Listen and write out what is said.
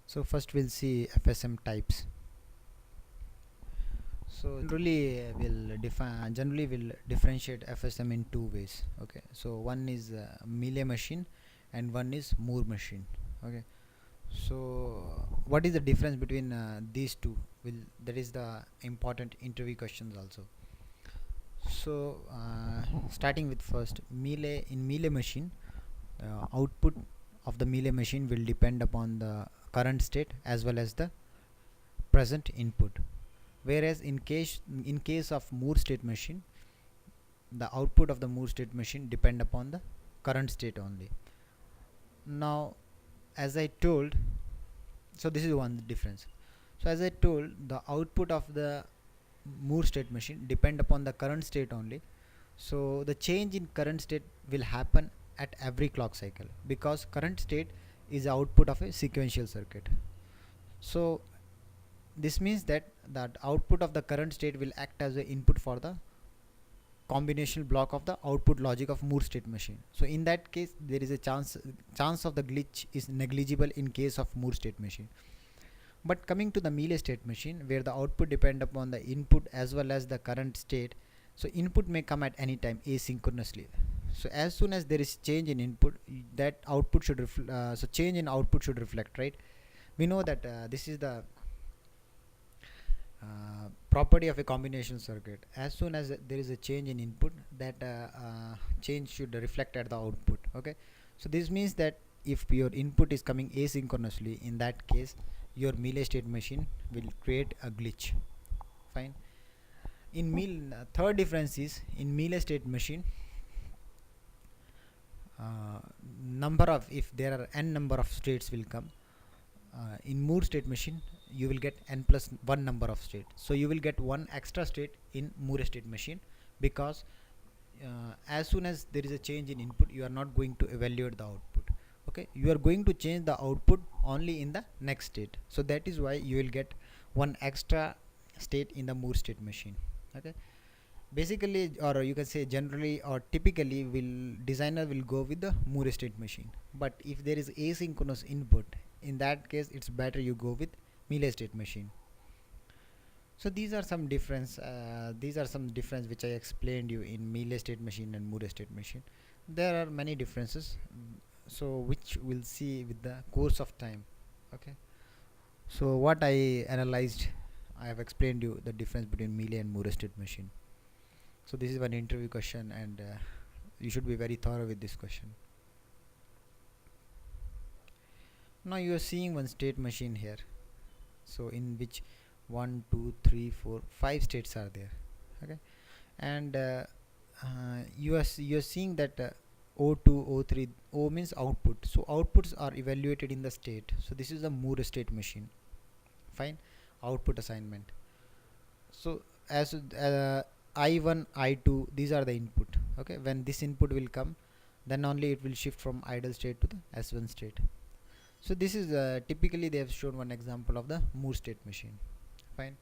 So first we'll see FSM types. So generally we'll differentiate FSM in two ways. Okay, so one is Mealy machine and one is Moore machine. Okay, so what is the difference between these two? That is the important interview questions also. So starting with first Mealy machine, output of the Mealy machine will depend upon the current state as well as the present input, whereas in case of Moore state machine, the output of the Moore state machine depend upon the current state only. Now, as I told, so this is one difference. So as I told, the output of the Moore state machine depend upon the current state only. So the change in current state will happen at every clock cycle, because current state is the output of a sequential circuit. So this means that output of the current state will act as the input for the combinational block of the output logic of Moore state machine. So in that case, there is a chance of the glitch is negligible in case of Moore state machine. But coming to the Mealy state machine, where the output depend upon the input as well as the current state, so input may come at any time asynchronously. So as soon as there is change in input, that output should so change in output should reflect, right? We know that this is the property of a combination circuit. As soon as there is a change in input, that change should reflect at the output. Okay, so this means that if your input is coming asynchronously, in that case your Mealy state machine will create a glitch. Fine. In third difference is, in Mealy state machine, if there are n number of states will come, in Moore state machine you will get n plus 1 number of state. So you will get one extra state in Moore state machine, because as soon as there is a change in input, you are not going to evaluate the output. Okay, you are going to change the output only in the next state. So that is why you will get one extra state in the Moore state machine. Okay, basically, or you can say generally or typically, designer will go with the Moore state machine. But if there is asynchronous input, in that case it's better you go with Mealy state machine. So these are some difference which I explained you in Mealy state machine and Moore state machine. There are many differences, so which we'll see with the course of time. Okay, so what I analyzed, I have explained you the difference between Mealy and Moore state machine. So this is one interview question, and you should be very thorough with this question. Now you are seeing one state machine here, so in which 1 2 3 4 5 states are there. Okay, and you are seeing that O2 O3, O means output, so outputs are evaluated in the state. So this is a Moore state machine. Fine, output assignment. So as I1 I2, these are the input. Okay, when this input will come, then only it will shift from idle state to the S1 state. So this is typically they have shown one example of the Moore state machine. Fine.